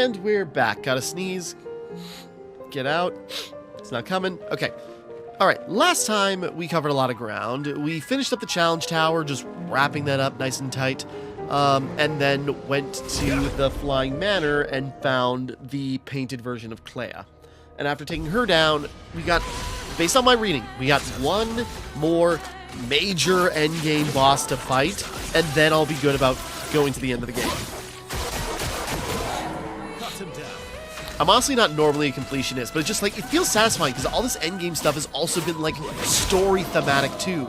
And we're back. Gotta sneeze. Get out. It's not coming. Okay. Alright, last time we covered a lot of ground. We finished up the challenge tower, just wrapping that up nice and tight. And then went to the Flying Manor and found the painted version of Clair. And after taking her down, we got, based on my reading, we got one more major endgame boss to fight, and then I'll be good about going to the end of the game. I'm honestly not normally a completionist, but it's just like, it feels satisfying because all this endgame stuff has also been like story thematic too.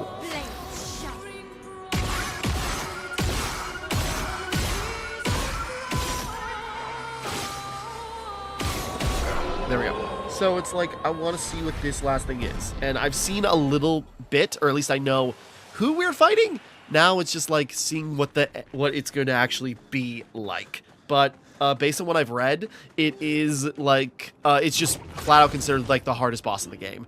There we go. So it's like, I want to see what this last thing is. And I've seen a little bit, or at least I know who we're fighting. Now it's just like seeing what it's going to actually be like. But based on what I've read, it is like, it's just flat out considered like the hardest boss in the game.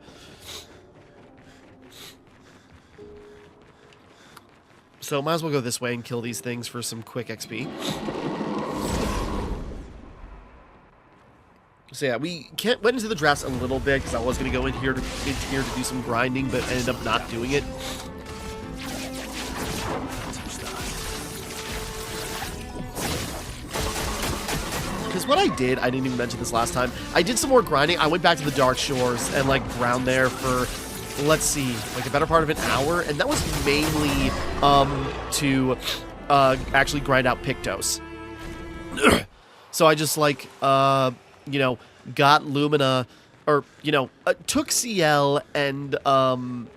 So might as well go this way and kill these things for some quick XP. So yeah, we went into the drafts a little bit because I was going to go in here to do some grinding, but ended up not doing it. Because what I did, I didn't even mention this last time, I did some more grinding. I went back to the Dark Shores and like ground there for, let's see, like a better part of an hour, and that was mainly to actually grind out Pictos. So I just like you know, got Lumina, or, you know, took CL and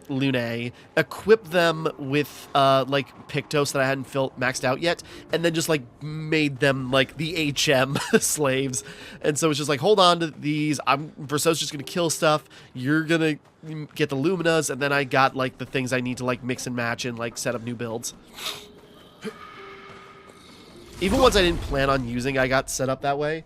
Lune, equipped them with, like, Pictos that I hadn't maxed out yet, and then just, like, made them, like, the HM slaves. And so it's just like, hold on to these, Verso's just gonna kill stuff, you're gonna get the Luminas, and then I got, like, the things I need to, like, mix and match and, like, set up new builds. Even ones I didn't plan on using, I got set up that way.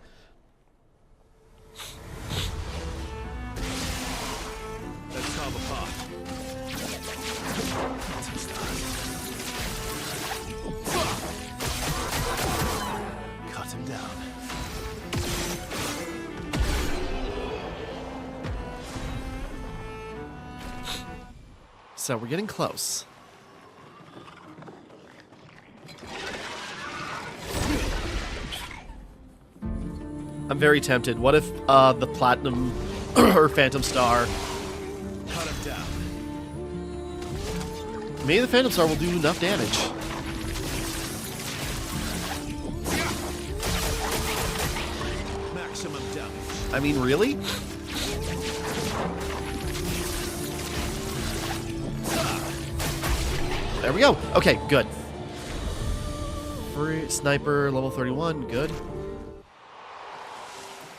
Cut him down. So we're getting close. I'm very tempted. What if the Platinum or Phantom Star? Cut him down. Maybe the Phantom Star will do enough damage. Maximum damage. I mean, really? There we go. Okay, good. Free Sniper, level 31, good.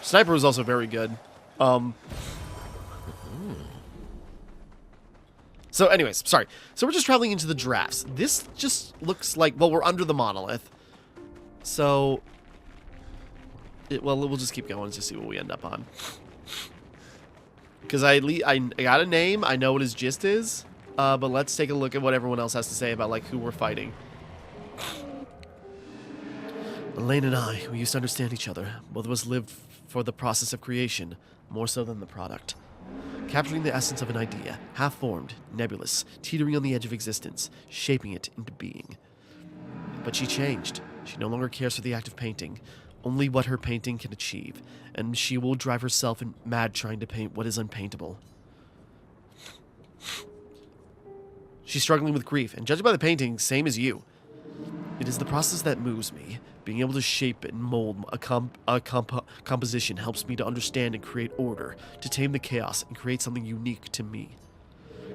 Sniper was also very good. So anyways, sorry. So we're just traveling into the drafts. This just looks like, well, we're under the monolith. So, we'll just keep going to see what we end up on. Because I got a name, I know what his gist is, but let's take a look at what everyone else has to say about, like, who we're fighting. Elaine and I, we used to understand each other. Both of us lived for the process of creation, more so than the product. Capturing the essence of an idea, half-formed, nebulous, teetering on the edge of existence, shaping it into being. But she changed. She no longer cares for the act of painting, only what her painting can achieve, and she will drive herself mad trying to paint what is unpaintable. She's struggling with grief, and judging by the painting, same as you. It is the process that moves me. Being able to shape and mold a composition helps me to understand and create order, to tame the chaos and create something unique to me.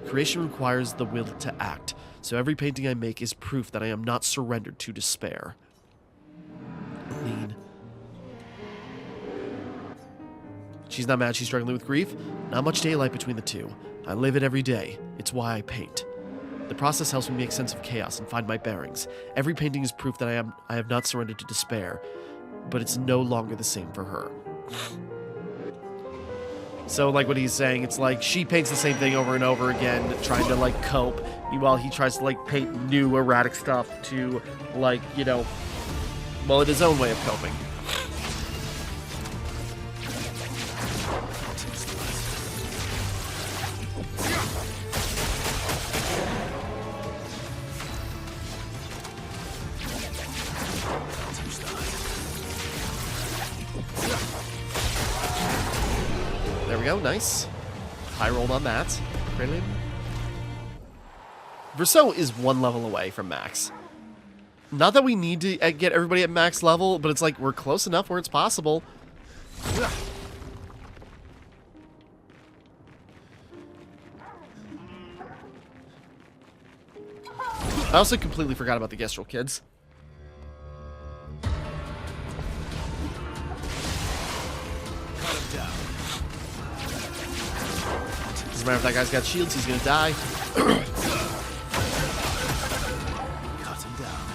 Creation requires the will to act, so every painting I make is proof that I am not surrendered to despair. Lean. She's not mad she's struggling with grief. Not much daylight between the two. I live it every day. It's why I paint. The process helps me make sense of chaos and find my bearings. Every painting is proof that I have not surrendered to despair, but it's no longer the same for her. So, like what he's saying, it's like she paints the same thing over and over again, trying to, like, cope, while he tries to, like, paint new erratic stuff to, like, you know, well, in his own way of coping. There we go. Nice. High rolled on that. Prelude. Verso is 1 level away from max. Not that we need to get everybody at max level, but it's like we're close enough where it's possible. I also completely forgot about the Gestrel kids. Doesn't matter if that guy's got shields, he's gonna die. Cut him down.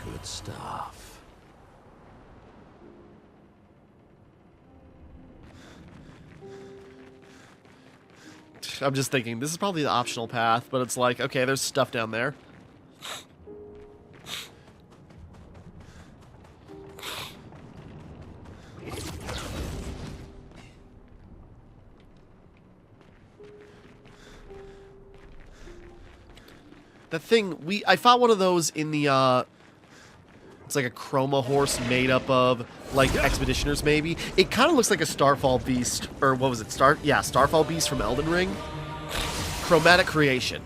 Good stuff. I'm just thinking, this is probably the optional path, but it's like, okay, there's stuff down there. The thing, I fought one of those in the, it's like a chroma horse made up of, like, expeditioners, maybe. It kind of looks like a Starfall beast, or what was it, Starfall beast from Elden Ring. Chromatic creation.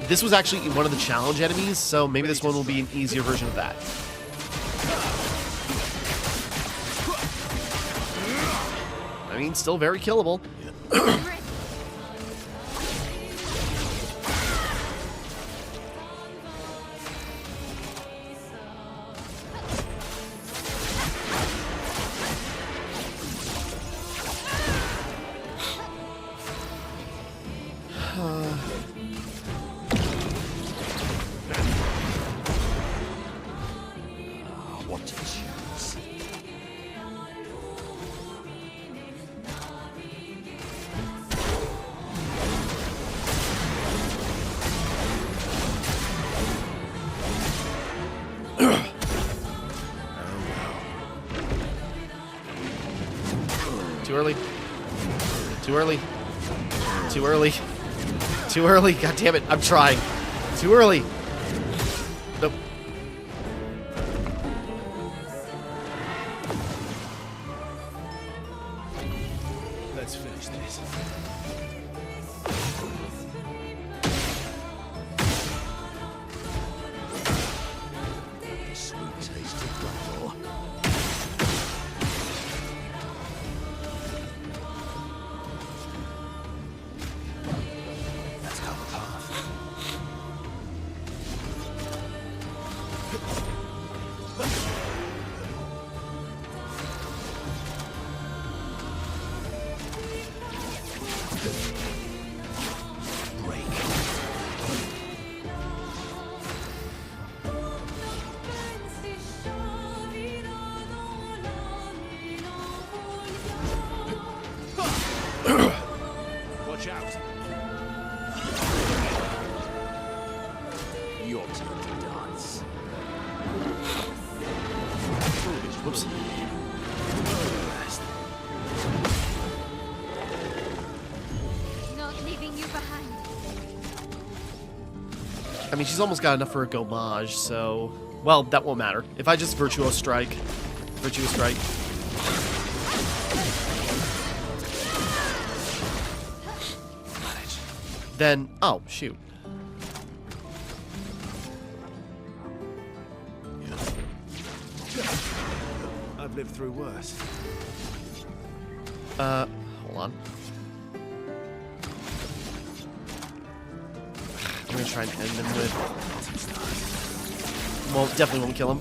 This was actually one of the challenge enemies, so maybe this one will be an easier version of that. I mean, still very killable. What a chance. Too early. Too early. Too early. Too early. God damn it. I'm trying. Too early. Nope. Let's finish this. Sweet taste of battle. Let's go the path. Watch out. Your turn to dance. Whoops. Not leaving you behind. I mean, she's almost got enough for a Gomage, so... Well, that won't matter. If I just Virtuo Strike... Virtuo Strike... Then... Oh, shoot. I've lived through worse. Hold on. I'm gonna try and end him with... Well, definitely won't kill him.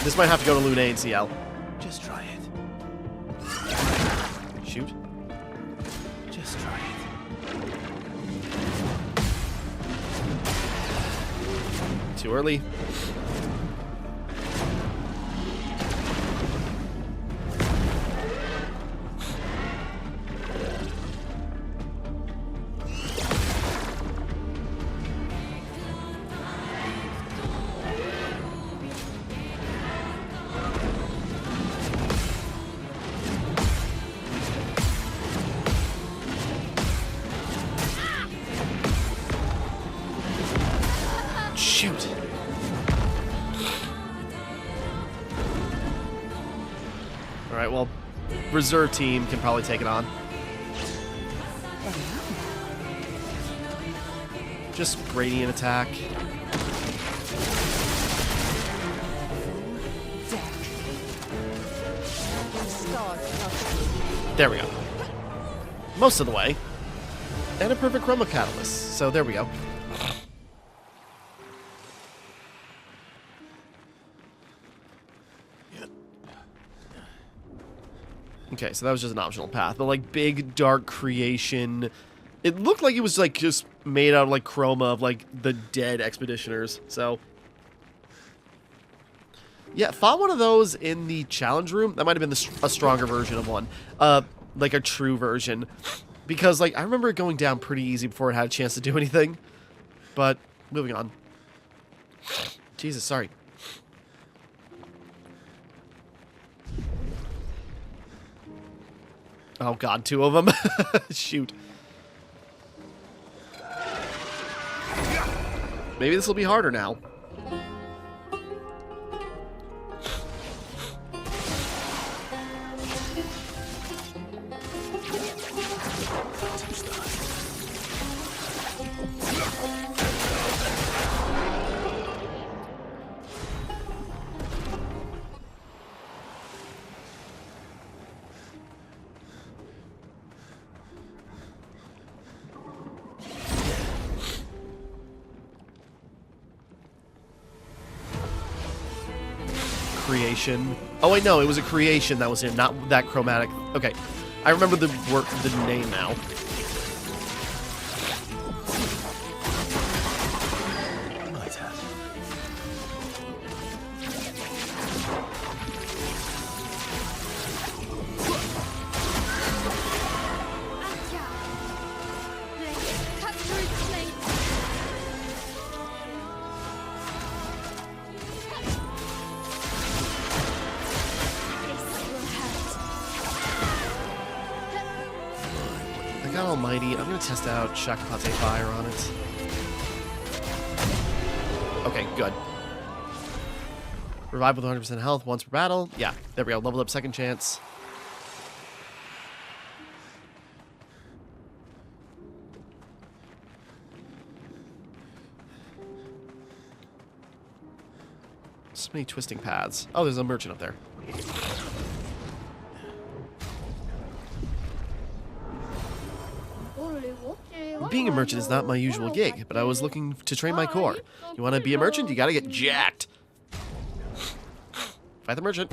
This might have to go to Lune and CL. Just try it. Shoot. Just try it. Too early. Shoot. Alright, well, reserve team can probably take it on. Just gradient attack. There we go. Most of the way. And a perfect chroma catalyst. So there we go. Okay, so that was just an optional path. But like big dark creation. It looked like it was like just made out of like chroma of like the dead expeditioners. So yeah, fought one of those in the challenge room. That might have been a stronger version of one. Like a true version. Because, like, I remember it going down pretty easy before it had a chance to do anything. But, moving on. Jesus, sorry. Oh god, 2 of them. Shoot. Maybe this will be harder now. Creation. Oh wait, no, it was a creation that was in, not that chromatic. Okay, I remember the name now. God almighty, I'm gonna test out Shakapate Fire on it. Okay, good. Revive with 100% health once per battle. Yeah, there we go. Leveled up second chance. So many twisting paths. Oh, there's a merchant up there. Being a merchant is not my usual gig, but I was looking to train my core. You want to be a merchant? You gotta get jacked. Fight the merchant.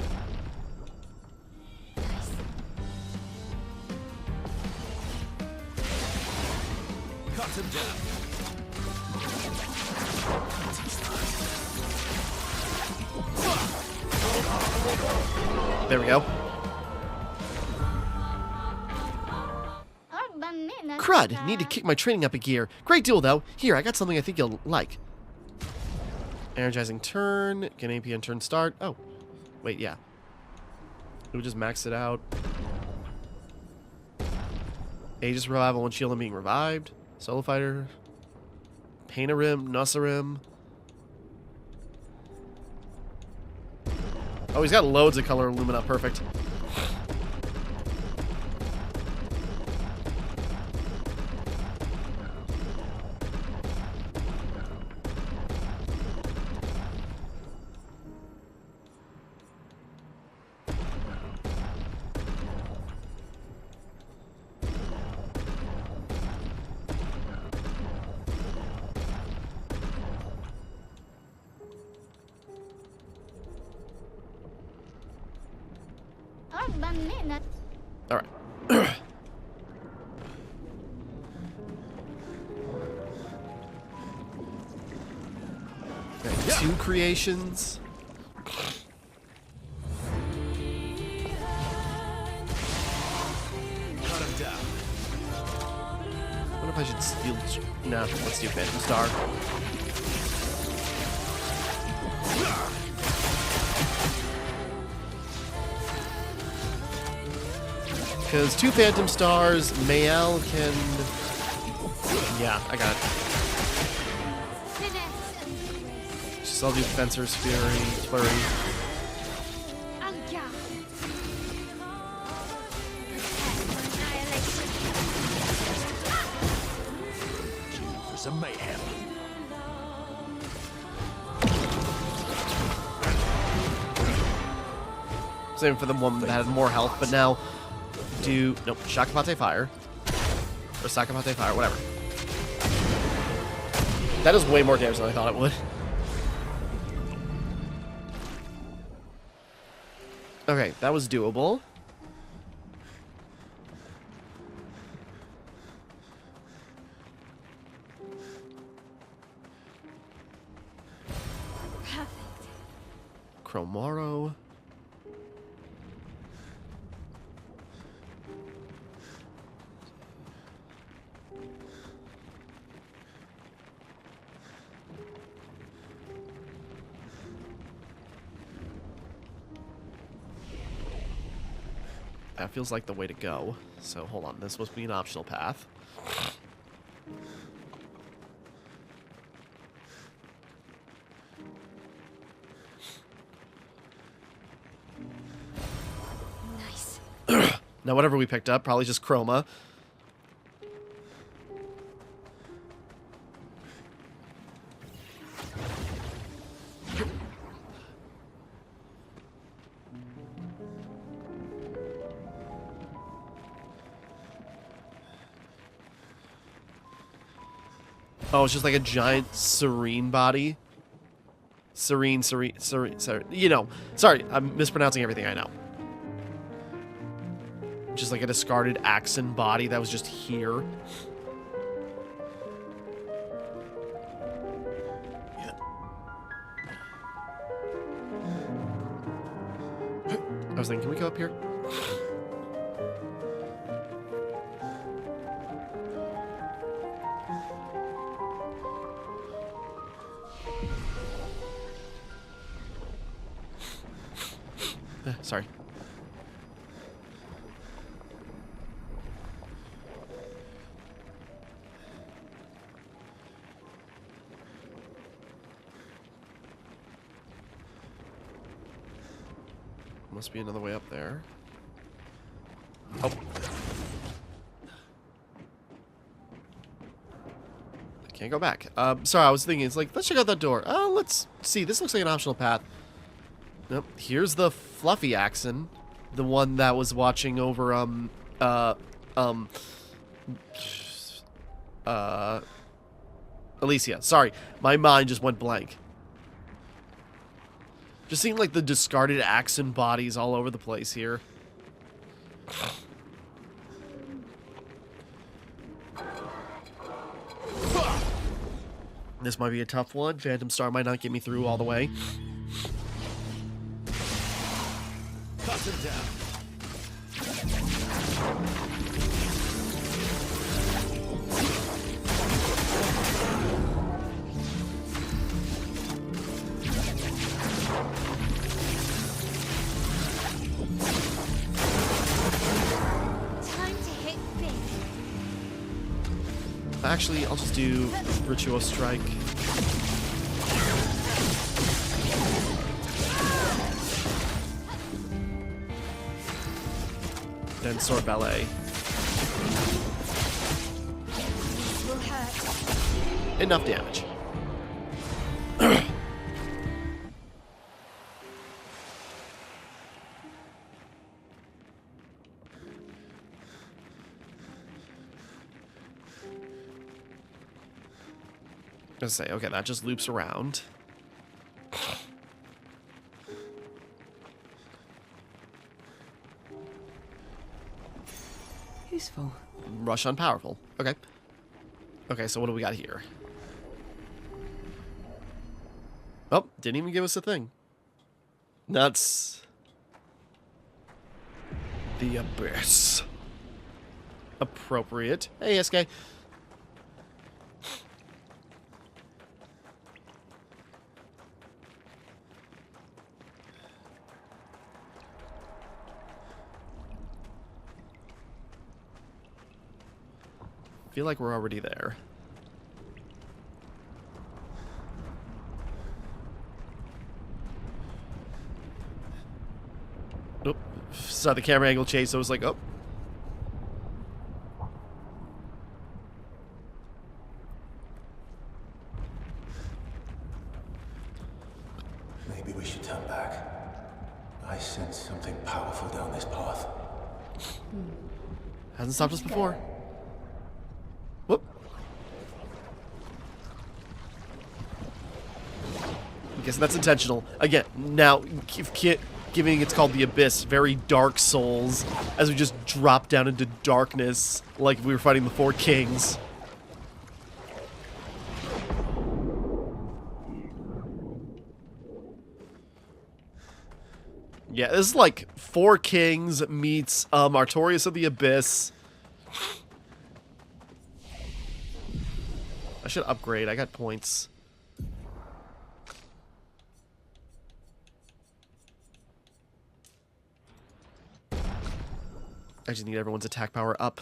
Cut him down. There we go. Crud, need to kick my training up a gear. Great deal, though. Here, I got something I think you'll like. Energizing turn. Get an AP on turn start. Oh. Wait, yeah. We just max it out. Aegis revival, one shield and being revived. Solo fighter. Painarim, Nussarim. Oh, he's got loads of color Illumina. Perfect. Alright. Okay, 2 creations. Cut him down. I wonder if I should steal... No, let's do Phantom Star. Because 2 Phantom Stars, Mael can... Yeah, I got it. So I'll do Fencer's Fury, Flurry. For some mayhem. Same for the one that had more health, but now do nope, Shakapate Fire. Or Sakapate Fire, whatever. That is way more damage than I thought it would. Okay, that was doable. Perfect. Chromaro. That feels like the way to go. So hold on, this must be an optional path. Nice. Now whatever we picked up, probably just Chroma. Oh, it's just like a giant serene body. Serene. You know, sorry, I'm mispronouncing everything, I know. Just like a discarded Axon body that was just here. Yeah. I was thinking, can we go up here? Sorry. Must be another way up there. Oh. I can't go back. Sorry, I was thinking, it's like, let's check out that door. Oh, let's see. This looks like an optional path. Nope. Here's the fluffy Axon. The one that was watching over, Alicia. Sorry. My mind just went blank. Just seeing, like, the discarded Axon bodies all over the place here. This might be a tough one. Phantom Star might not get me through all the way. Cut him down. Time to hit big. Actually, I'll just do Virtuo Strike. Then Sword Ballet. Will hurt. Enough damage. Let's say, okay, that just loops around. Useful. Rush on powerful. Okay. Okay, so what do we got here? Oh, didn't even give us a thing. That's the Abyss. Appropriate. Hey, SK. Feel like we're already there. saw the camera angle chase, so I was like, oh. Maybe we should turn back. I sense something powerful down this path. Hasn't stopped us before. Whoop. I'm guessing that's intentional. Again, now, giving it's called the Abyss, very Dark Souls, as we just drop down into darkness, like if we were fighting the Four Kings. Yeah, this is like Four Kings meets Artorias of the Abyss. I should upgrade. I got points. I just need everyone's attack power up.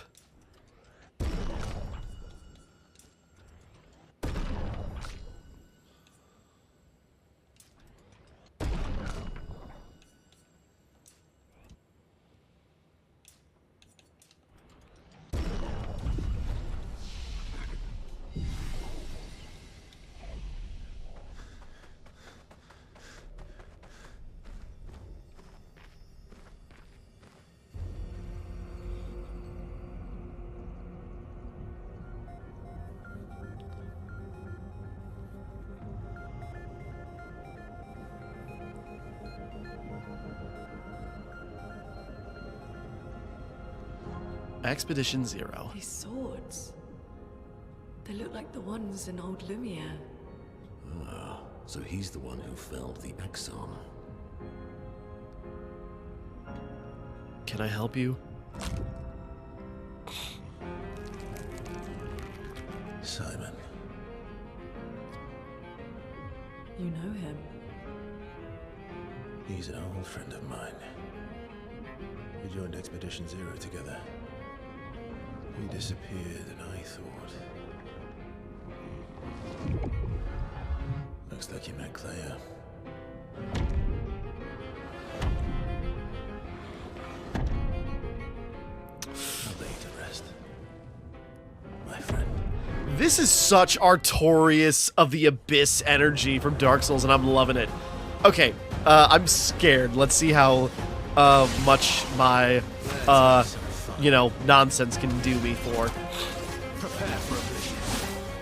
Expedition Zero. These swords. They look like the ones in old Lumiere. Ah, so he's the one who felled the Exxon. Can I help you? Simon. You know him. He's an old friend of mine. We joined Expedition Zero together. He disappeared and I thought... Looks like you met Clair. I'll lay you to rest. My friend. This is such Artorias of the Abyss energy from Dark Souls, and I'm loving it. Okay, I'm scared. Let's see how much my, you know, nonsense can do me for.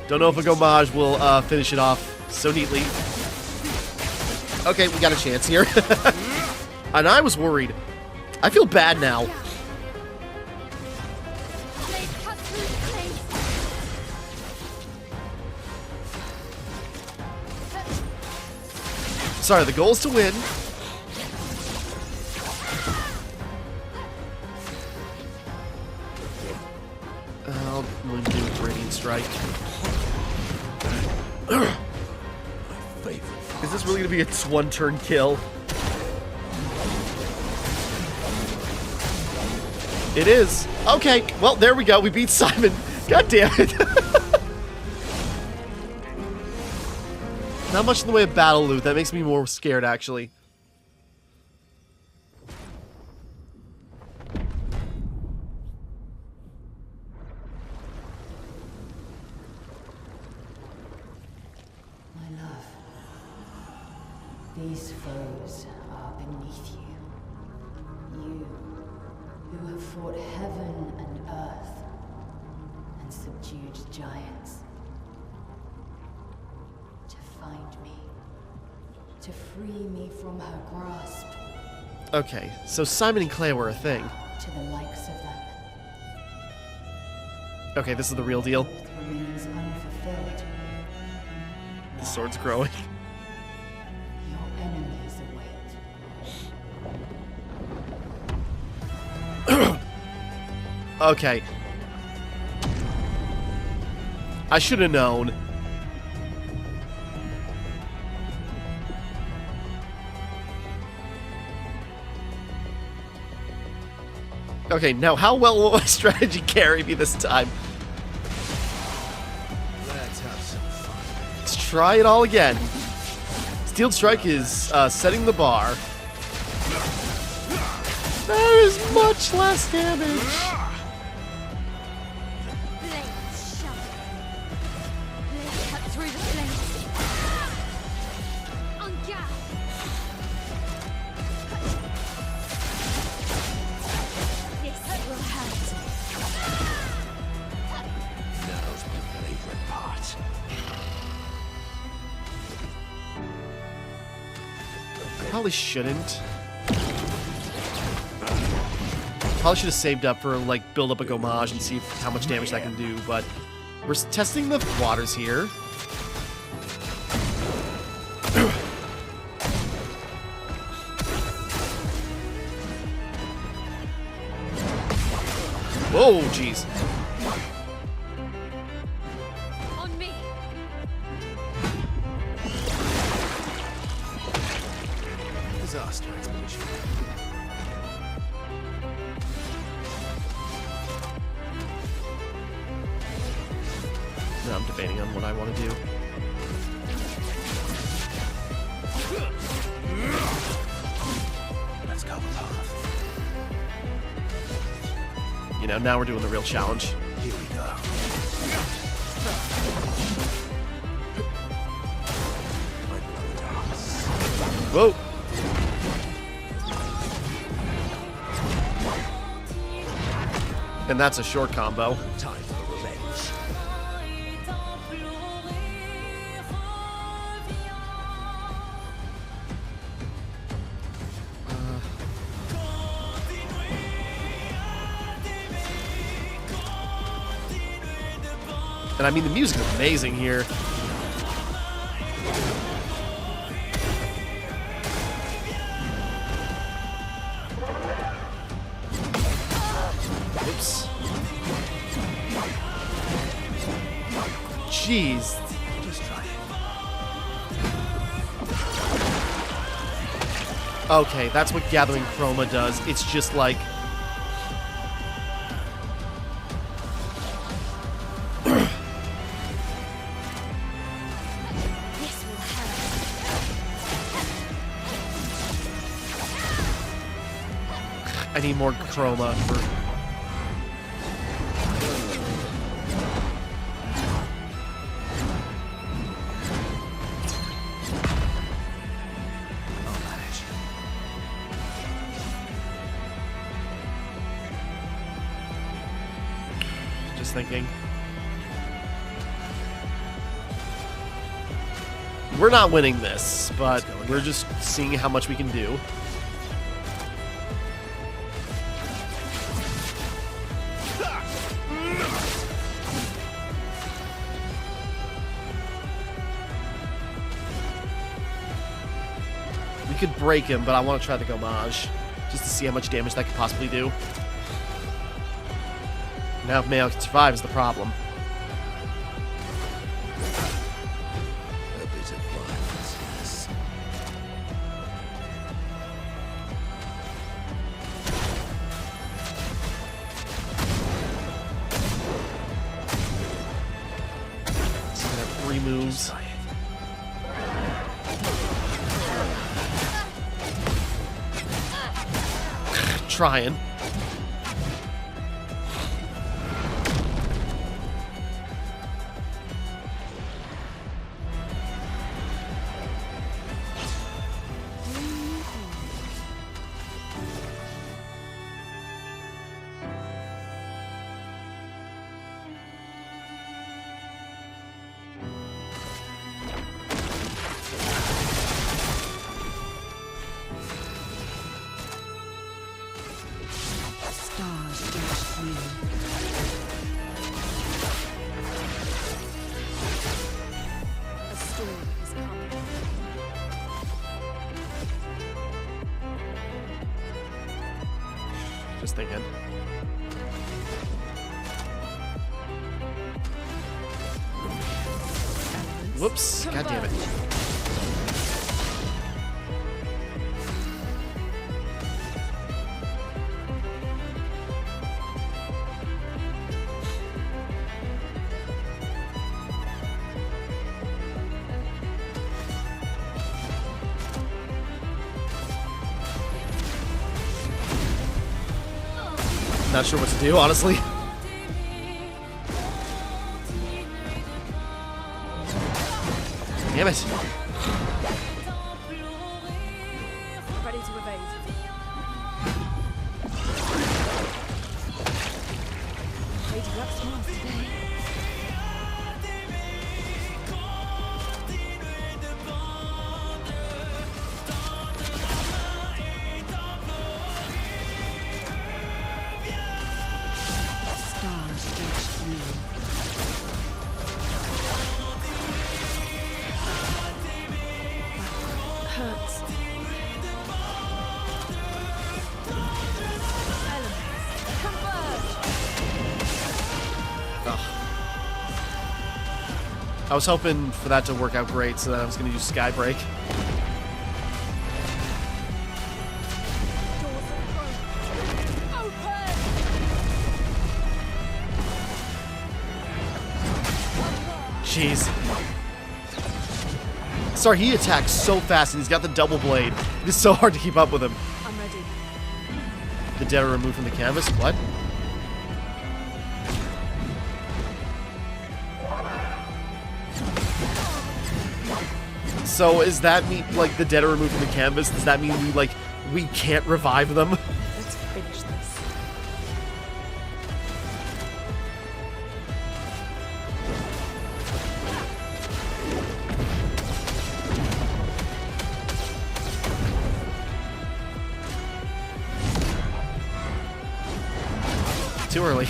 Don't know if a Gomage will finish it off so neatly. Okay, we got a chance here. And I was worried. I feel bad now. Blade cut through the blade. Sorry, the goal is to win. I'm going to do a Radiant Strike. Is this really going to be a one-turn kill? It is. Okay, well, there we go. We beat Simon. God damn it. Not much in the way of battle loot. That makes me more scared, actually. My love, these foes are beneath you. You, who have fought heaven and earth, and subdued giants. To find me, to free me from her grasp, Okay, so Simon and Clay were a thing. to the likes of them. Okay, this is the real deal. Oath remains unfulfilled. The sword's growing. Your enemies await. Okay. I should have known. Okay, now how well will my strategy carry me this time? Let's have some fun. Let's try it all again. Steel Strike is setting the bar. That is much less damage. Blades sharp. Blades cut through the flames. On guard. This will hurt. Now's my favorite part. Probably shouldn't. Probably should have saved up for, like, build up a Gomage and see how much damage that can do, but we're testing the waters here. Whoa, jeez. On me. Disaster expedition. Now I'm debating on what I want to do. Let's go, path. You know, now we're doing the real challenge. Here we go. Whoa! And that's a short combo. Time for revenge. And I mean, the music is amazing here. Oops. Jeez. Just try it. Okay, that's what Gathering Chroma does. It's just like... This will hurt. I need more Chroma for... I'll manage. Just thinking. We're not winning this, but we're just seeing how much we can do. We could break him, but I want to try the Gomage, just to see how much damage that could possibly do. Now if Mayo can survive is the problem. A bit of violence, yes. So we have 3 moves. Try it. Trying. Stars dash through. A storm is coming. Just thinking. Whoops. God damn it. Not sure what to do, honestly. Damn it. Ready to evade. Lady Luck's smart today. Stars stretched through. Hurts. Elements, converge! Ugh. I was hoping for that to work out great, so then I was going to use Skybreak. Doors open! Jeez. Sorry, he attacks so fast and he's got the double blade. It is so hard to keep up with him. I'm ready. The dead are removed from the canvas? What? So is that mean, like, the dead are removed from the canvas? Does that mean we can't revive them? Let's finish this. Too early.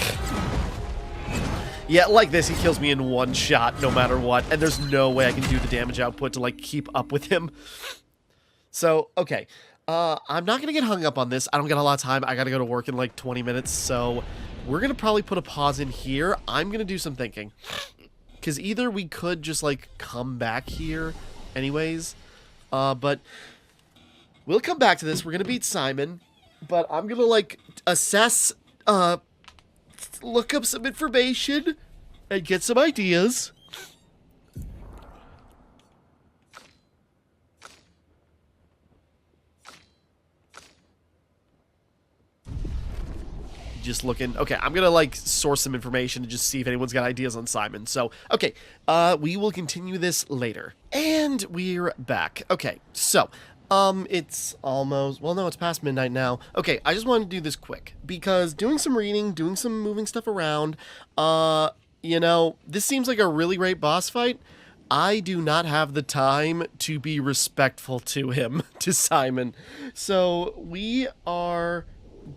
Yeah, like this, he kills me in one shot, no matter what, and there's no way I can do the damage output to, like, keep up with him. So, okay. I'm not gonna get hung up on this. I don't got a lot of time. I gotta go to work in, like, 20 minutes, so we're gonna probably put a pause in here. I'm gonna do some thinking. Because either we could just, like, come back here anyways, but we'll come back to this. We're gonna beat Simon, but I'm gonna, like, assess, look up some information and get some ideas. Just looking. Okay, I'm gonna like source some information and just see if anyone's got ideas on Simon. So, okay, we will continue this later. And we're back. Okay, so it's almost, well, no, it's past midnight now. Okay, I just wanted to do this quick because doing some reading, doing some moving stuff around, you know, this seems like a really great boss fight. I do not have the time to be respectful to him, to Simon. So we are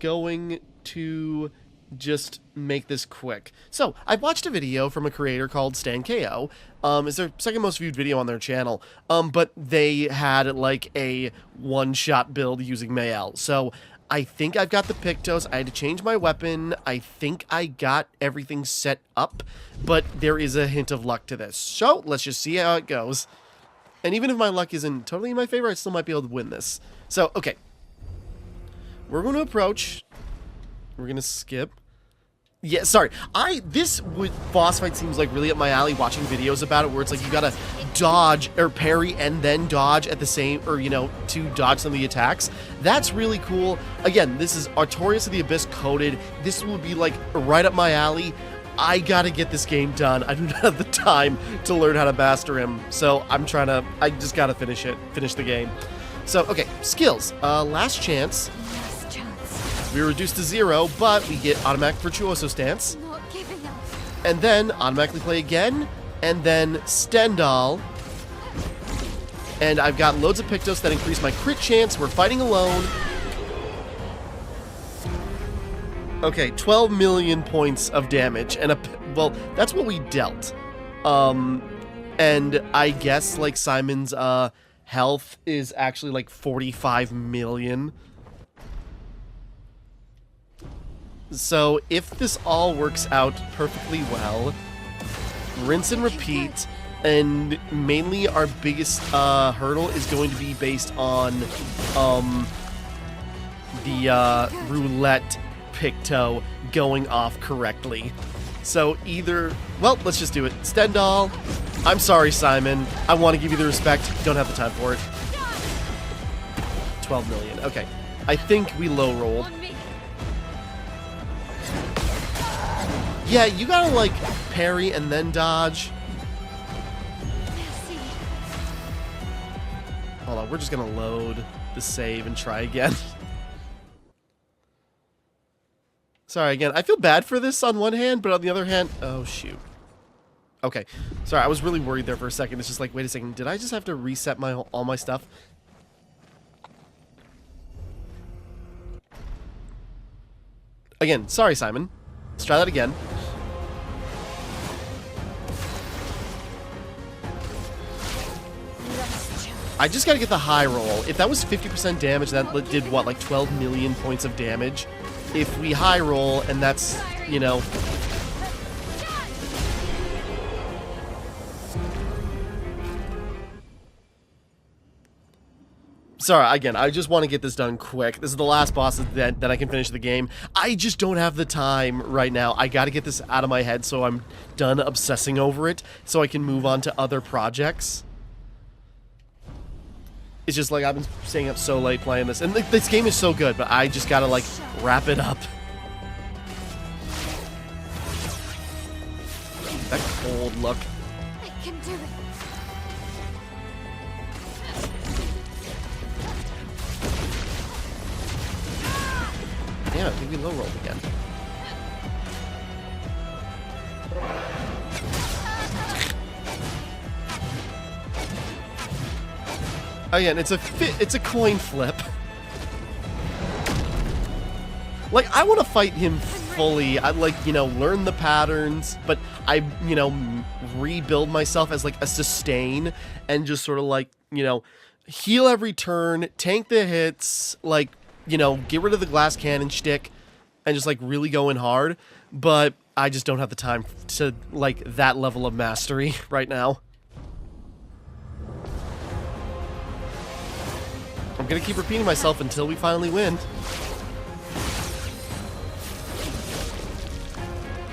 going to just make this quick. So, I watched a video from a creator called Stan KO. It's their second most viewed video on their channel. But they had like a one-shot build using Mael. So, I think I've got the Pictos. I had to change my weapon. I think I got everything set up, but there is a hint of luck to this. So, let's just see how it goes. And even if my luck isn't totally in my favor, I still might be able to win this. So, okay. We're going to approach. We're going to skip. Yeah, sorry. This boss fight seems like really up my alley watching videos about it where it's like you gotta dodge or parry and then dodge at the same, or, you know, to dodge some of the attacks. That's really cool. Again, this is Artorias of the Abyss coded. This would be like right up my alley. I gotta get this game done. I do not have the time to learn how to master him. So I just gotta finish the game. So, okay, skills. Last chance. We were reduced to 0, but we get automatic Virtuoso Stance. Not giving up. And then automatically play again, and then Stendhal. And I've got loads of Pictos that increase my crit chance. We're fighting alone. Okay, 12 million points of damage, and well, that's what we dealt. And I guess like Simon's health is actually like 45 million. So, if this all works out perfectly well, rinse and repeat, and mainly our biggest hurdle is going to be based on the roulette Picto going off correctly. So, either, well, let's just do it. Stendhal, I'm sorry, Simon. I want to give you the respect. Don't have the time for it. 12 million. Okay. I think we low rolled. Yeah, you gotta, like, parry and then dodge. Merci. Hold on, we're just gonna load the save and try again. Sorry, again, I feel bad for this on one hand, but on the other hand... Oh, shoot. Okay. Sorry, I was really worried there for a second. It's just like, wait a second, did I just have to reset all my stuff? Again, sorry, Simon. Let's try that again. I just gotta get the high roll. If that was 50% damage, that did, what, like 12 million points of damage? If we high roll, and that's, you know... Sorry, again, I just want to get this done quick. This is the last boss that I can finish the game. I just don't have the time right now. I gotta get this out of my head so I'm done obsessing over it, so I can move on to other projects. It's just like I've been staying up so late playing this, and this game is so good, but I just gotta, like, wrap it up. That cold look. I can do it. Damn, I think we low rolled again. Again, it's a coin flip. Like, I want to fight him fully. I like, you know, learn the patterns, but I, you know, rebuild myself as like a sustain and just sort of like, you know, heal every turn, tank the hits, like, you know, get rid of the glass cannon shtick and just like really go in hard. But I just don't have the time to like that level of mastery right now. I'm gonna keep repeating myself until we finally win.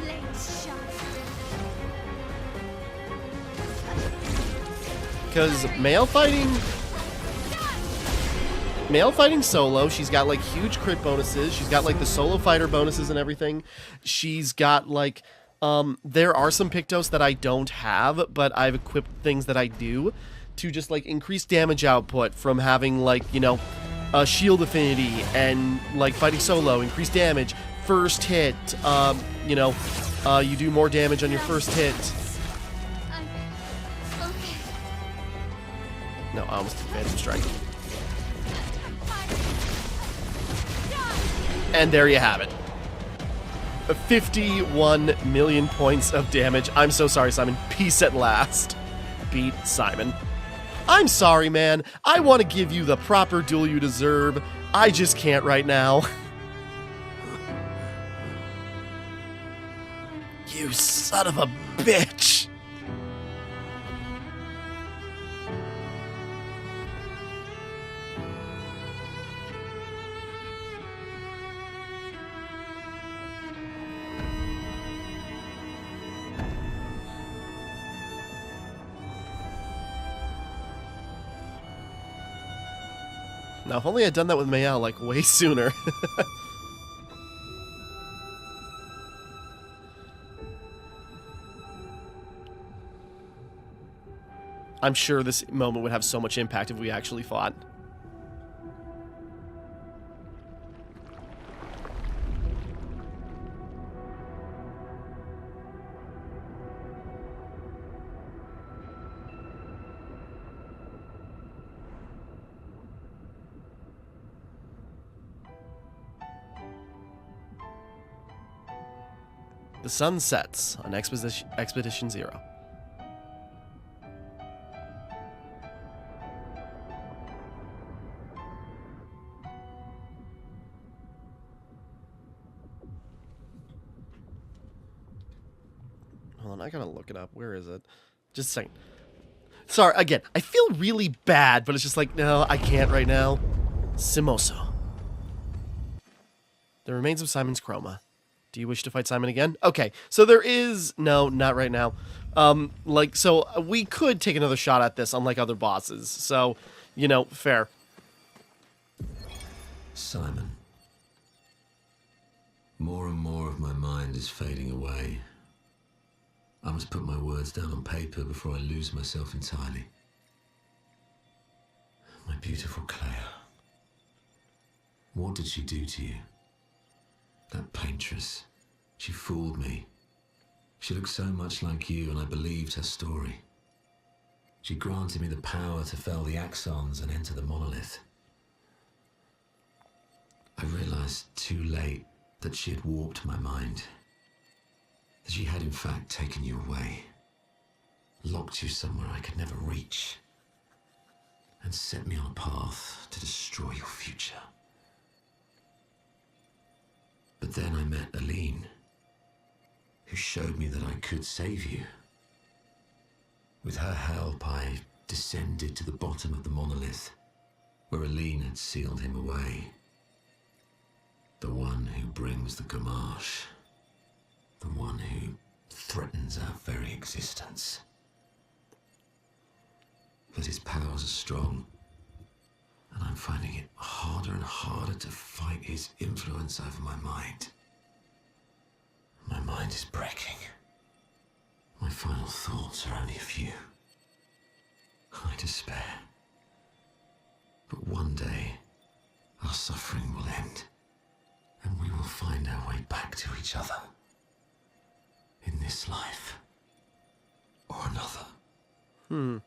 Blades sharp. Because male fighting solo, she's got like huge crit bonuses. She's got like the solo fighter bonuses and everything. She's got like, there are some Pictos that I don't have, but I've equipped things that I do to just like increase damage output from having like, you know, a shield affinity and like fighting solo, increase damage, first hit, you know, you do more damage on your first hit. Okay. No, I almost did Phantom Strike. And there you have it. 51 million points of damage. I'm so sorry, Simon. Peace at last. Beat Simon. I'm sorry, man. I want to give you the proper duel you deserve. I just can't right now. You son of a bitch. Now, if only I'd done that with Mayal, like, way sooner. I'm sure this moment would have so much impact if we actually fought. The sun sets on Expedition 0. Hold on, I gotta look it up. Where is it? Just a second. Sorry, again, I feel really bad, but it's just like, no, I can't right now. Simoso. The remains of Simon's Chroma. Do you wish to fight Simon again? Okay, so there is... No, not right now. Like, so we could take another shot at this, unlike other bosses. So, you know, fair. Simon. More and more of my mind is fading away. I must put my words down on paper before I lose myself entirely. My beautiful Clair. What did she do to you? That paintress. She fooled me. She looked so much like you, and I believed her story. She granted me the power to fell the axons and enter the monolith. I realized too late that she had warped my mind. That she had in fact taken you away. Locked you somewhere I could never reach. And set me on a path to destroy your future. But then I met Aline, who showed me that I could save you. With her help, I descended to the bottom of the monolith, where Aline had sealed him away. The one who brings the Gamache. The one who threatens our very existence. But his powers are strong, and I'm finding it harder and harder to fight his influence over my mind. My mind is breaking. My final thoughts are only a few. I despair. But one day, our suffering will end, and we will find our way back to each other. In this life, or another.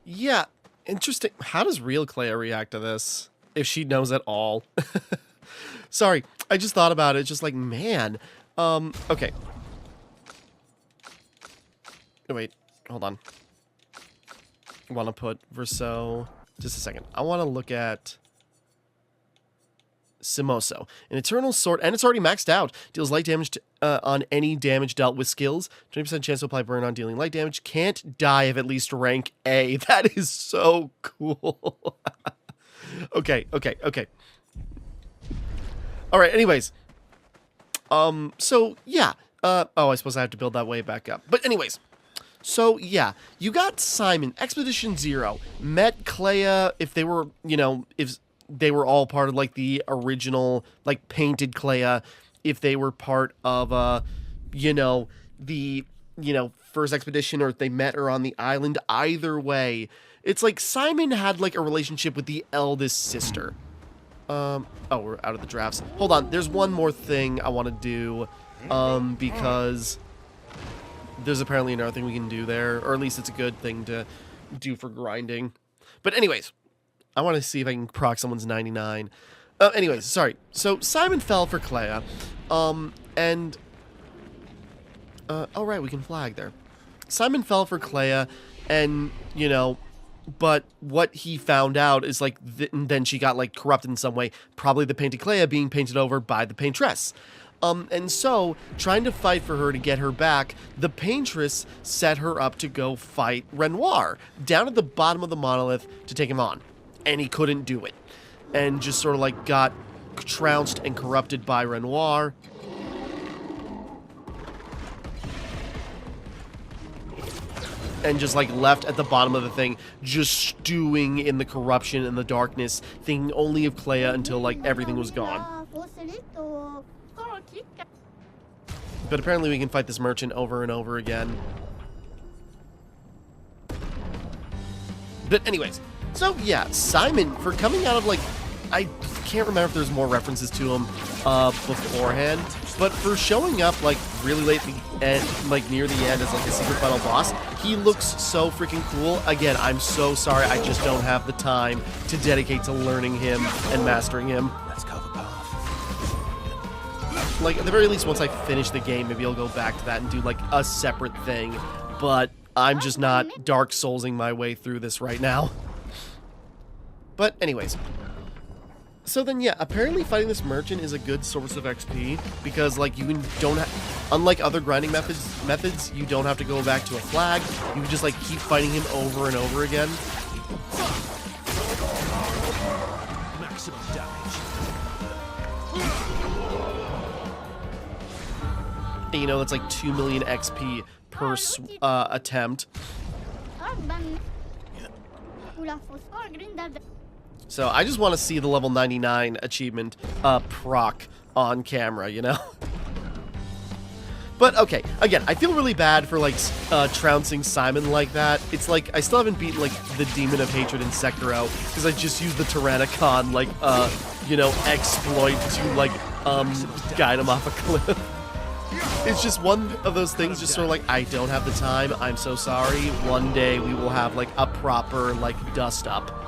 Yeah, interesting. How does real Claire react to this? If she knows at all. Sorry, I just thought about it. Just like, man. Okay. Oh, wait, hold on. I want to put Verso. Just a second. I want to look at Simoso. An Eternal Sword, and it's already maxed out. Deals light damage on any damage dealt with skills. 20% chance to apply burn on dealing light damage. Can't die of at least rank A. That is so cool. Okay. Alright, anyways. So, yeah. Oh, I suppose I have to build that way back up. But anyways. So, yeah. You got Simon, Expedition Zero. Met Clea, if they were, you know, if they were all part of, like, the original, like, painted Clea, if they were part of, you know, the, you know, first expedition, or if they met her on the island. Either way, it's like Simon had, like, a relationship with the eldest sister. Oh, we're out of the drafts. Hold on, there's one more thing I want to do, because there's apparently another thing we can do there, or at least it's a good thing to do for grinding. But anyways, I want to see if I can proc someone's 99. Anyways, sorry. So, Simon fell for Clea. Oh, right, we can flag there. Simon fell for Clea, and, you know, but what he found out is, like, then she got, like, corrupted in some way. Probably the painted Clea being painted over by the paintress. And so, trying to fight for her to get her back, the paintress set her up to go fight Renoir down at the bottom of the monolith to take him on. And he couldn't do it. And just sort of, like, got trounced and corrupted by Renoir. And just, like, left at the bottom of the thing, just stewing in the corruption and the darkness, thinking only of Clea until, like, everything was gone. But apparently we can fight this merchant over and over again. But anyways, so yeah, Simon, for coming out of, like, I can't remember if there's more references to him beforehand, but for showing up, like, really late and, like, near the end as, like, a secret final boss, he looks so freaking cool. Again, I'm so sorry, I just don't have the time to dedicate to learning him and mastering him. Let's cover path. Like, at the very least, once I finish the game, maybe I'll go back to that and do, like, a separate thing, but I'm just not Dark Soulsing my way through this right now. But anyways. So then, yeah, apparently fighting this merchant is a good source of XP, because, like, you don't have, unlike other grinding methods, you don't have to go back to a flag. You can just, like, keep fighting him over and over again. Maximum damage. And, you know, that's like 2 million XP per attempt. So I just want to see the level 99 achievement proc on camera, you know? But okay, again, I feel really bad for like trouncing Simon like that. It's like I still haven't beaten like the Demon of Hatred in Sekiro because I just used the Tyrannicon like you know, exploit to like guide him off a cliff. It's just one of those things, just sort of like, I don't have the time, I'm so sorry. One day we will have like a proper like dust up.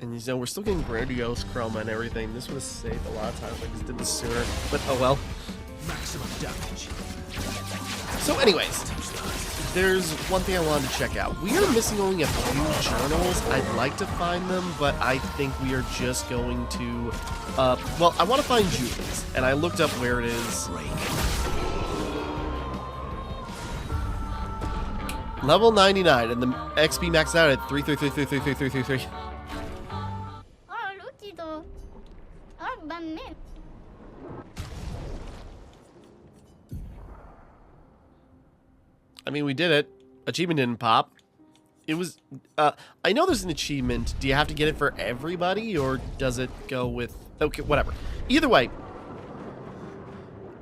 And you know, we're still getting grandiose chroma and everything. This would have saved a lot of time if I just did this sooner. But oh well. Maximum damage. So anyways, there's one thing I wanted to check out. We are missing only a few journals. I'd like to find them, but I think we are just going to... well, I want to find Julie's, and I looked up where it is. Level 99, and the XP maxed out at 333333333. I mean, we did it. Achievement didn't pop. It was, I know there's an achievement. Do you have to get it for everybody, or does it go with, okay, whatever. Either way,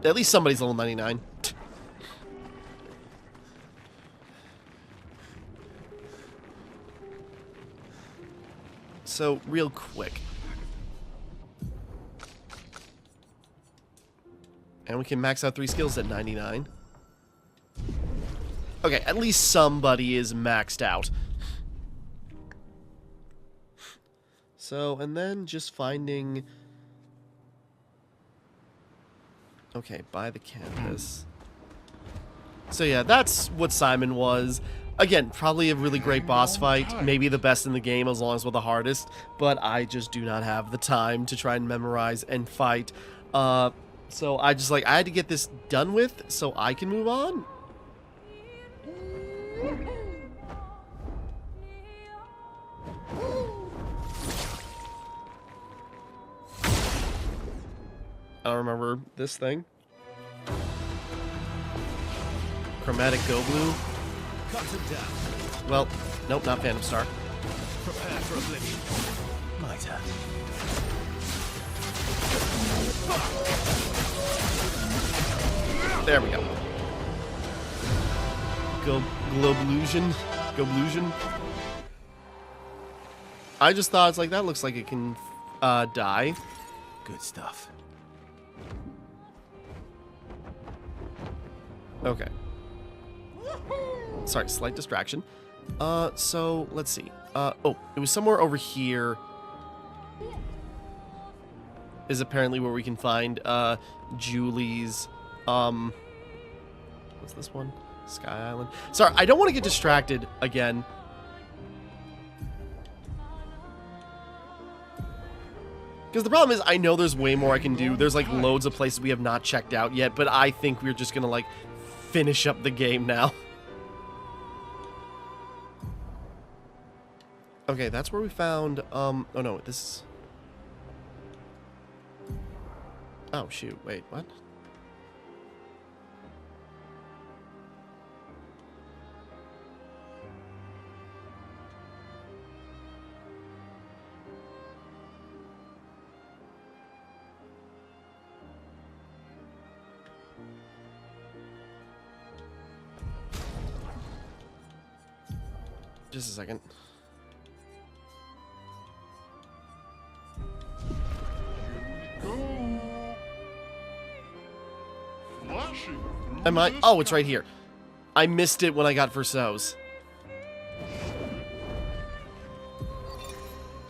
at least somebody's level 99. So, real quick. And we can max out 3 skills at 99. Okay, at least somebody is maxed out. So, and then just finding... Okay, buy the canvas. So yeah, that's what Simon was. Again, probably a really great boss fight. Maybe the best in the game, as long as well the hardest. But I just do not have the time to try and memorize and fight. So I just like, I had to get this done with so I can move on. I don't remember this thing. Chromatic Go Blue. Cut him down. Well, nope, not Phantom Star. Prepare for oblivion. My turn. There we go. Globlusion. Globlusion. I just thought it's like, that looks like it can die. Good stuff. Okay. Sorry, slight distraction. So, let's see. Oh, it was somewhere over here. Is apparently where we can find, Julie's, what's this one? Sky Island. Sorry, I don't want to get distracted again. Because the problem is, I know there's way more I can do. There's, like, loads of places we have not checked out yet, but I think we're just gonna, like, finish up the game now. Okay, that's where we found, oh no, this is... Oh, shoot, wait, what? Just a second. Am I? Oh, it's right here. I missed it when I got Versos.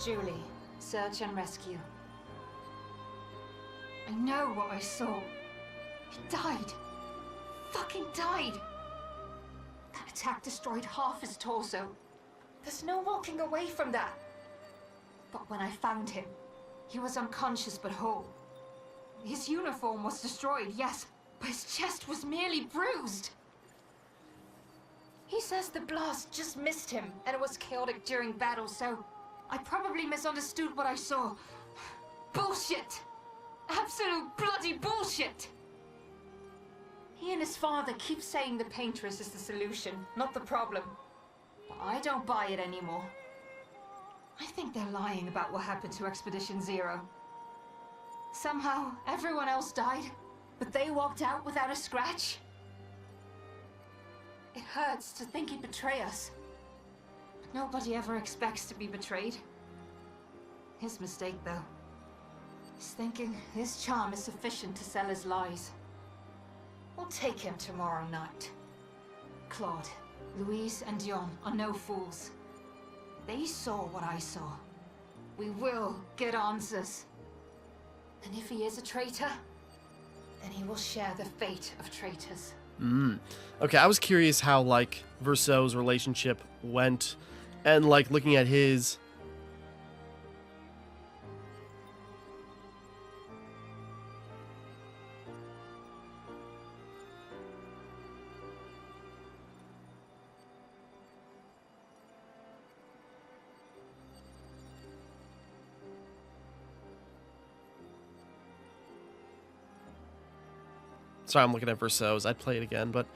Julie, search and rescue. I know what I saw. He died. Fucking died. That attack destroyed half his torso. There's no walking away from that. But when I found him, he was unconscious but whole. His uniform was destroyed, yes, but his chest was merely bruised. He says the blast just missed him, and it was chaotic during battle, so I probably misunderstood what I saw. Bullshit! Absolute bloody bullshit! He and his father keep saying the paintress is the solution, not the problem. But I don't buy it anymore. I think they're lying about what happened to Expedition Zero. Somehow, everyone else died, but they walked out without a scratch. It hurts to think he'd betray us. But nobody ever expects to be betrayed. His mistake, though. He's thinking his charm is sufficient to sell his lies. We'll take him tomorrow night. Claude, Louise, and Dion are no fools. They saw what I saw. We will get answers. And if he is a traitor, then he will share the fate of traitors. Okay, I was curious how, like, Verso's relationship went, and, like, looking at his... Sorry, I'm looking at Verso's. I'd play it again, but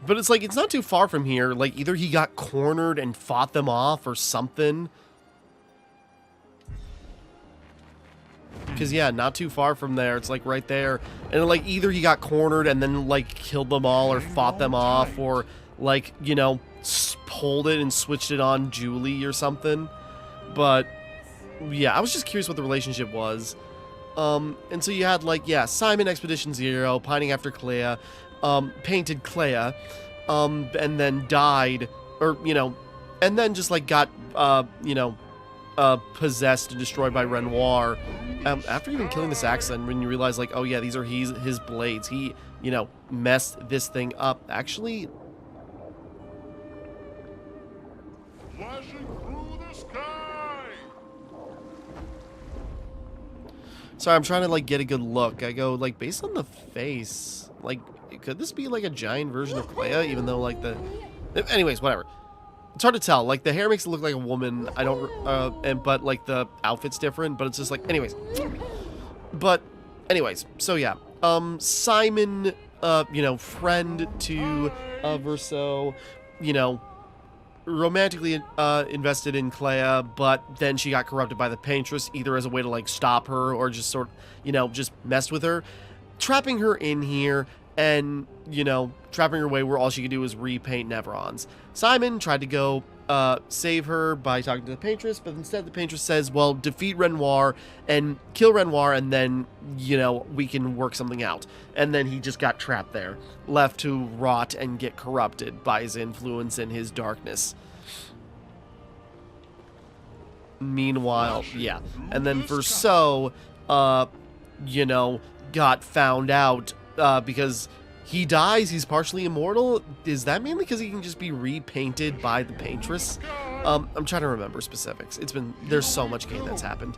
it's like, it's not too far from here. Like, either he got cornered and fought them off or something. Because, yeah, not too far from there. It's, like, right there. And, like, either he got cornered and then, like, killed them all or fought them off or, like, you know, pulled it and switched it on Julie or something. But, yeah, I was just curious what the relationship was. And so you had, like, yeah, Simon Expedition Zero, pining after Clair, painted Clair, and then died, or, you know, and then just, like, got, you know, possessed and destroyed by Renoir. After even killing the Saxon, when you realize, like, oh, yeah, these are his blades. He, you know, messed this thing up. Actually... Flashing through the sky! Sorry, I'm trying to, like, get a good look. I go, like, based on the face, like, could this be, like, a giant version of Clair, even though, like, the... Anyways, whatever. It's hard to tell. Like, the hair makes it look like a woman. I don't... but, like, the outfit's different, but it's just, like... Anyways. But, anyways. So, yeah. Simon, you know, friend to Verso, you know, romantically invested in Clair, but then she got corrupted by the Paintress, either as a way to, like, stop her or just sort of, you know, just messed with her, trapping her in here and, you know, trapping her away where all she could do was repaint Neverons. Simon tried to go save her by talking to the Paintress, but instead the Paintress says, well, defeat Renoir and kill Renoir, and then, you know, we can work something out. And then he just got trapped there, left to rot and get corrupted by his influence and his darkness. Meanwhile, yeah. And then Verso, you know, got found out because he dies, he's partially immortal. Is that mainly because he can just be repainted by the Paintress? I'm trying to remember specifics. There's so much game that's happened.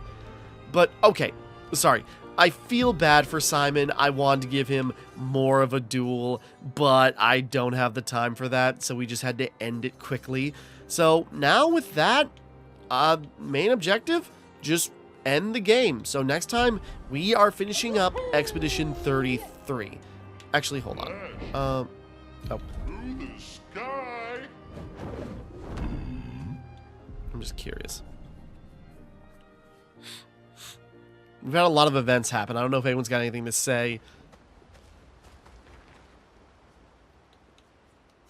But, okay, sorry. I feel bad for Simon. I wanted to give him more of a duel, but I don't have the time for that, so we just had to end it quickly. So, now with that, main objective, just end the game. So next time, we are finishing up Expedition 33. Actually, hold on. Oh. Through the sky! I'm just curious. We've had a lot of events happen. I don't know if anyone's got anything to say.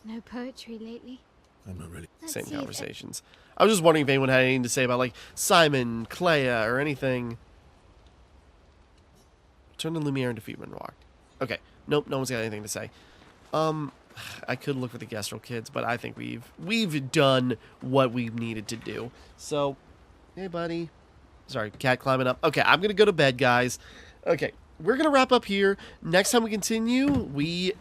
No poetry lately. I'm not really... Same see if- conversations. I was just wondering if anyone had anything to say about, like, Simon, Clair, or anything. Turn the Lumiere and defeat Renoir. Okay. Nope, no one's got anything to say. I could look for the Gestrel kids, but I think we've done what we needed to do. So, hey, buddy. Sorry, cat climbing up. Okay, I'm gonna go to bed, guys. Okay, we're gonna wrap up here. Next time we continue,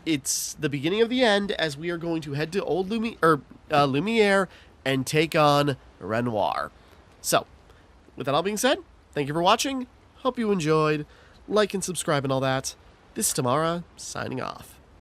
it's the beginning of the end, as we are going to head to Old Lumiere and take on Renoir. So, with that all being said, thank you for watching. Hope you enjoyed. Like and subscribe and all that. This is Timmara, signing off.